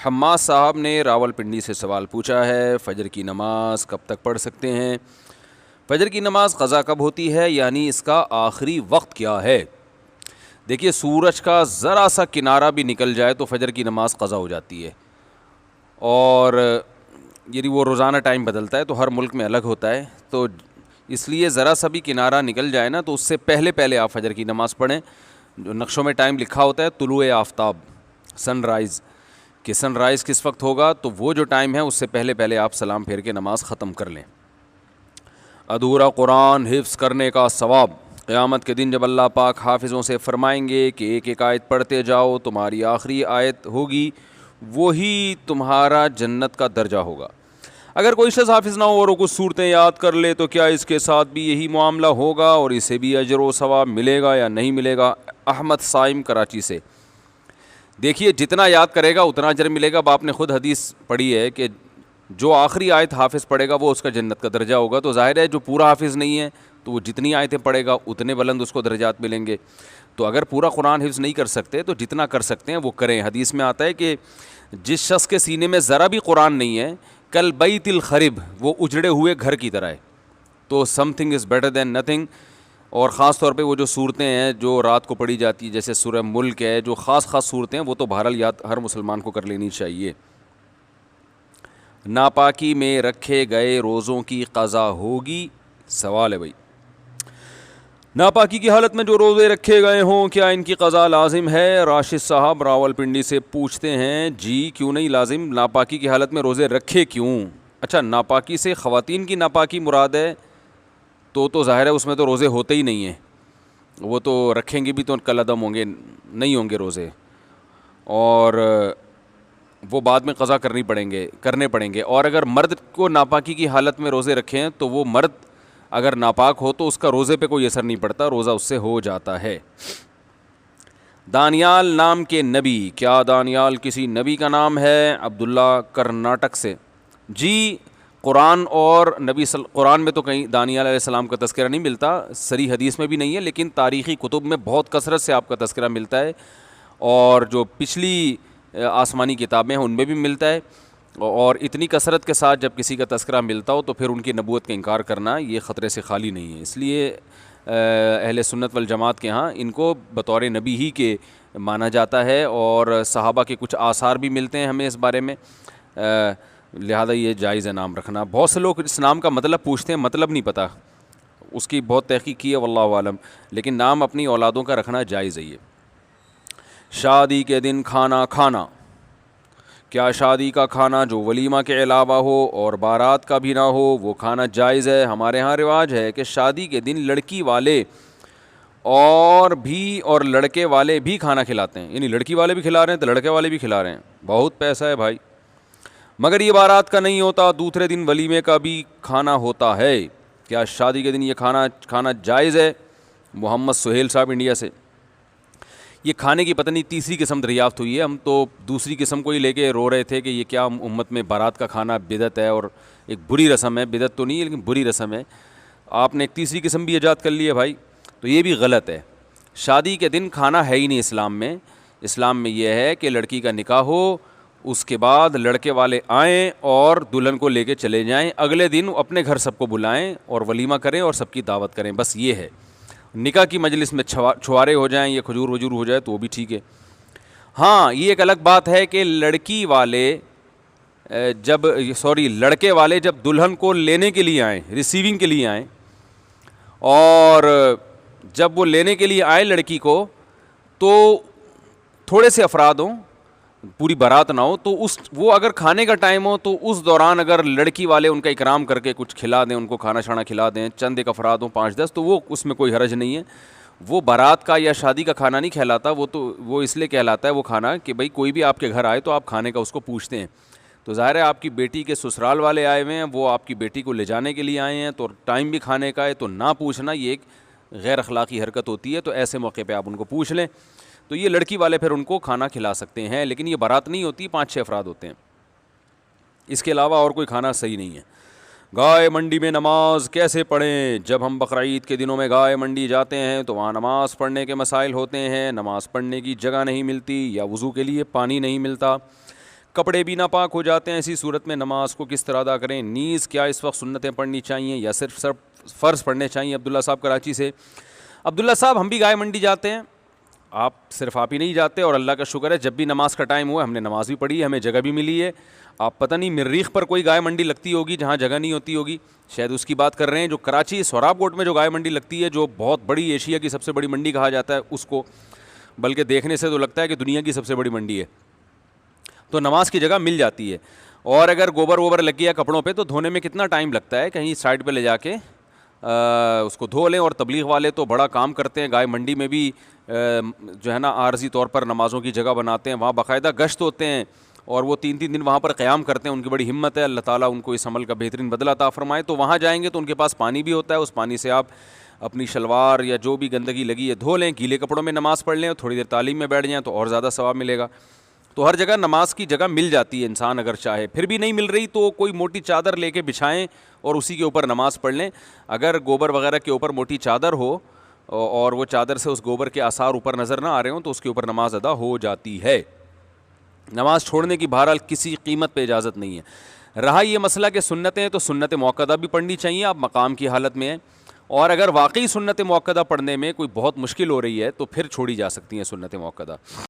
حماد صاحب نے راولپنڈی سے سوال پوچھا ہے، فجر کی نماز کب تک پڑھ سکتے ہیں؟ فجر کی نماز قضا کب ہوتی ہے، یعنی اس کا آخری وقت کیا ہے؟ دیکھیے، سورج کا ذرا سا کنارہ بھی نکل جائے تو فجر کی نماز قضا ہو جاتی ہے، اور یعنی وہ روزانہ ٹائم بدلتا ہے تو ہر ملک میں الگ ہوتا ہے، تو اس لیے ذرا سا بھی کنارہ نکل جائے نا تو اس سے پہلے پہلے آپ فجر کی نماز پڑھیں۔ جو نقشوں میں ٹائم لکھا ہوتا ہے طلوع آفتاب، سن رائز، کہ سن رائز کس وقت ہوگا، تو وہ جو ٹائم ہے اس سے پہلے پہلے آپ سلام پھیر کے نماز ختم کر لیں۔ ادھورا قرآن حفظ کرنے کا ثواب، قیامت کے دن جب اللہ پاک حافظوں سے فرمائیں گے کہ ایک ایک آیت پڑھتے جاؤ، تمہاری آخری آیت ہوگی وہی تمہارا جنت کا درجہ ہوگا۔ اگر کوئی شخص حافظ نہ ہو اور وہ کچھ صورتیں یاد کر لے تو کیا اس کے ساتھ بھی یہی معاملہ ہوگا اور اسے بھی اجر و ثواب ملے گا یا نہیں ملے گا؟ احمد صائم کراچی سے۔ دیکھیے، جتنا یاد کرے گا اتنا اجر ملے گا۔ اب آپ نے خود حدیث پڑھی ہے کہ جو آخری آیت حافظ پڑھے گا وہ اس کا جنت کا درجہ ہوگا، تو ظاہر ہے جو پورا حافظ نہیں ہے تو وہ جتنی آیتیں پڑھے گا اتنے بلند اس کو درجات ملیں گے۔ تو اگر پورا قرآن حفظ نہیں کر سکتے تو جتنا کر سکتے ہیں وہ کریں۔ حدیث میں آتا ہے کہ جس شخص کے سینے میں ذرا بھی قرآن نہیں ہے، کل بیت الخرب، وہ اجڑے ہوئے گھر کی طرح ہے۔ تو some thing is better than nothing. اور خاص طور پہ وہ جو صورتیں ہیں جو رات کو پڑھی جاتی ہے، جیسے سورہ ملک ہے، جو خاص صورتیں ہیں وہ تو بہرحال یاد ہر مسلمان کو کر لینی چاہیے۔ ناپاکی میں رکھے گئے روزوں کی قضا ہوگی؟ سوال ہے بھائی، ناپاکی کی حالت میں جو روزے رکھے گئے ہوں کیا ان کی قضا لازم ہے؟ راشد صاحب راولپنڈی سے پوچھتے ہیں جی کیوں نہیں لازم، ناپاکی کی حالت میں روزے رکھے کیوں؟ اچھا، ناپاکی سے خواتین کی ناپاکی مراد ہے تو ظاہر ہے اس میں تو روزے ہوتے ہی نہیں ہیں، وہ تو رکھیں گے بھی تو کل عدم ہوں گے، نہیں ہوں گے روزے، اور وہ بعد میں قضا کرنے پڑیں گے۔ اور اگر مرد کو ناپاکی کی حالت میں روزے رکھیں ہیں تو وہ مرد اگر ناپاک ہو تو اس کا روزے پہ کوئی اثر نہیں پڑتا، روزہ اس سے ہو جاتا ہے۔ دانیال نام کے نبی، کیا دانیال کسی نبی کا نام ہے؟ عبداللہ کرناٹک سے۔ جی، قرآن اور قرآن میں تو کہیں دانیال علیہ السلام کا تذکرہ نہیں ملتا، صریح حدیث میں بھی نہیں ہے، لیکن تاریخی کتب میں بہت کثرت سے آپ کا تذکرہ ملتا ہے، اور جو پچھلی آسمانی کتابیں ہیں ان میں بھی ملتا ہے، اور اتنی کثرت کے ساتھ جب کسی کا تذکرہ ملتا ہو تو پھر ان کی نبوت کا انکار کرنا یہ خطرے سے خالی نہیں ہے۔ اس لیے اہل سنت والجماعت کے ہاں ان کو بطور نبی ہی کے مانا جاتا ہے، اور صحابہ کے کچھ آثار بھی ملتے ہیں ہمیں اس بارے میں، لہذا یہ جائز ہے نام رکھنا۔ بہت سے لوگ اس نام کا مطلب پوچھتے ہیں، مطلب نہیں پتہ، اس کی بہت تحقیق کی ہے واللہ عالم، لیکن نام اپنی اولادوں کا رکھنا جائز ہے۔ یہ شادی کے دن کھانا کھانا، کیا شادی کا کھانا جو ولیمہ کے علاوہ ہو اور بارات کا بھی نہ ہو وہ کھانا جائز ہے؟ ہمارے ہاں رواج ہے کہ شادی کے دن لڑکی والے اور لڑکے والے بھی کھانا کھلاتے ہیں، یعنی لڑکی والے بھی کھلا رہے ہیں تو لڑکے والے بھی کھلا رہے ہیں، بہت پیسہ ہے بھائی۔ مگر یہ بارات کا نہیں ہوتا، دوسرے دن ولیمے کا بھی کھانا ہوتا ہے، کیا شادی کے دن یہ کھانا جائز ہے؟ محمد سہیل صاحب انڈیا سے۔ یہ کھانے کی پتہ نہیں تیسری قسم دریافت ہوئی ہے، ہم تو دوسری قسم کو ہی لے کے رو رہے تھے کہ یہ کیا امت میں بارات کا کھانا بدعت ہے اور ایک بری رسم ہے، بدعت تو نہیں ہے لیکن بری رسم ہے، آپ نے ایک تیسری قسم بھی ایجاد کر لی ہے بھائی، تو یہ بھی غلط ہے۔ شادی کے دن کھانا ہے ہی نہیں اسلام میں۔ اسلام میں یہ ہے کہ لڑکی کا نکاح ہو، اس کے بعد لڑکے والے آئیں اور دلہن کو لے کے چلے جائیں، اگلے دن اپنے گھر سب کو بلائیں اور ولیمہ کریں اور سب کی دعوت کریں، بس یہ ہے۔ نکاح کی مجلس میں چھوارے ہو جائیں یا کھجور وجور ہو جائے تو وہ بھی ٹھیک ہے۔ ہاں، یہ ایک الگ بات ہے کہ لڑکے والے جب دلہن کو لینے کے لیے آئیں، ریسیونگ کے لیے آئیں، اور جب وہ لینے کے لیے آئیں لڑکی کو تو تھوڑے سے افراد ہوں، پوری بارات نہ ہو، تو وہ اگر کھانے کا ٹائم ہو تو اس دوران اگر لڑکی والے ان کا اکرام کر کے کچھ کھلا دیں، ان کو کھانا شانا کھلا دیں، چند ایک افراد ہوں 5-10، تو وہ اس میں کوئی حرج نہیں ہے۔ وہ بارات کا یا شادی کا کھانا نہیں کہلاتا، وہ اس لیے کہلاتا ہے وہ کھانا کہ بھائی کوئی بھی آپ کے گھر آئے تو آپ کھانے کا اس کو پوچھتے ہیں۔ تو ظاہر ہے آپ کی بیٹی کے سسرال والے آئے ہوئے ہیں، وہ آپ کی بیٹی کو لے جانے کے لیے آئے ہیں، تو ٹائم بھی کھانے کا ہے، تو نہ پوچھنا یہ ایک غیر اخلاقی حرکت ہوتی ہے، تو ایسے موقع پہ آپ ان کو پوچھ لیں، تو یہ لڑکی والے پھر ان کو کھانا کھلا سکتے ہیں، لیکن یہ بارات نہیں ہوتی، 5-6 افراد ہوتے ہیں، اس کے علاوہ اور کوئی کھانا صحیح نہیں ہے۔ گائے منڈی میں نماز کیسے پڑھیں؟ جب ہم بقرعید کے دنوں میں گائے منڈی جاتے ہیں تو وہاں نماز پڑھنے کے مسائل ہوتے ہیں، نماز پڑھنے کی جگہ نہیں ملتی یا وضو کے لیے پانی نہیں ملتا، کپڑے بھی ناپاک ہو جاتے ہیں، ایسی صورت میں نماز کو کس طرح ادا کریں؟ نیز کیا اس وقت سنتیں پڑھنی چاہیے یا صرف فرض پڑھنے چاہیے؟ عبداللہ صاحب کراچی سے۔ عبداللہ صاحب ہم بھی گائے منڈی جاتے ہیں، صرف آپ ہی نہیں جاتے، اور اللہ کا شکر ہے جب بھی نماز کا ٹائم ہوا ہم نے نماز بھی پڑھی ہے، ہمیں جگہ بھی ملی ہے۔ آپ پتہ نہیں مریخ پر کوئی گائے منڈی لگتی ہوگی جہاں جگہ نہیں ہوتی ہوگی، شاید اس کی بات کر رہے ہیں۔ جو کراچی سوراب کوٹ میں جو گائے منڈی لگتی ہے، جو بہت بڑی ایشیا کی سب سے بڑی منڈی کہا جاتا ہے اس کو، بلکہ دیکھنے سے تو لگتا ہے کہ دنیا کی سب سے بڑی منڈی ہے، تو نماز کی جگہ مل جاتی ہے۔ اور اگر گوبر ووبر لگ گیا کپڑوں پہ تو دھونے میں کتنا ٹائم لگتا ہے، کہیں سائڈ پہ لے جا کے اس کو دھو لیں۔ اور تبلیغ والے تو بڑا کام کرتے ہیں، گائے منڈی میں بھی جو ہے نا عارضی طور پر نمازوں کی جگہ بناتے ہیں، وہاں باقاعدہ گشت ہوتے ہیں اور وہ 3 دن وہاں پر قیام کرتے ہیں، ان کی بڑی ہمت ہے، اللہ تعالیٰ ان کو اس عمل کا بہترین بدلہ عطا فرمائے۔ تو وہاں جائیں گے تو ان کے پاس پانی بھی ہوتا ہے، اس پانی سے آپ اپنی شلوار یا جو بھی گندگی لگی ہے دھو لیں، گیلے کپڑوں میں نماز پڑھ لیں اور تھوڑی دیر تعلیم میں بیٹھ جائیں تو اور زیادہ ثواب ملے گا۔ تو ہر جگہ نماز کی جگہ مل جاتی ہے، انسان اگر چاہے۔ پھر بھی نہیں مل رہی تو کوئی موٹی چادر لے کے بچھائیں اور اسی کے اوپر نماز پڑھ لیں۔ اگر گوبر وغیرہ کے اوپر موٹی چادر ہو اور وہ چادر سے اس گوبر کے آثار اوپر نظر نہ آ رہے ہوں تو اس کے اوپر نماز ادا ہو جاتی ہے۔ نماز چھوڑنے کی بہرحال کسی قیمت پہ اجازت نہیں ہے۔ رہا یہ مسئلہ کہ سنتیں، تو سنت موقدہ بھی پڑھنی چاہیے، آپ مقام کی حالت میں ہیں، اور اگر واقعی سنت موقدہ پڑھنے میں کوئی بہت مشکل ہو رہی ہے تو پھر چھوڑی جا سکتی ہیں سنت موقدہ۔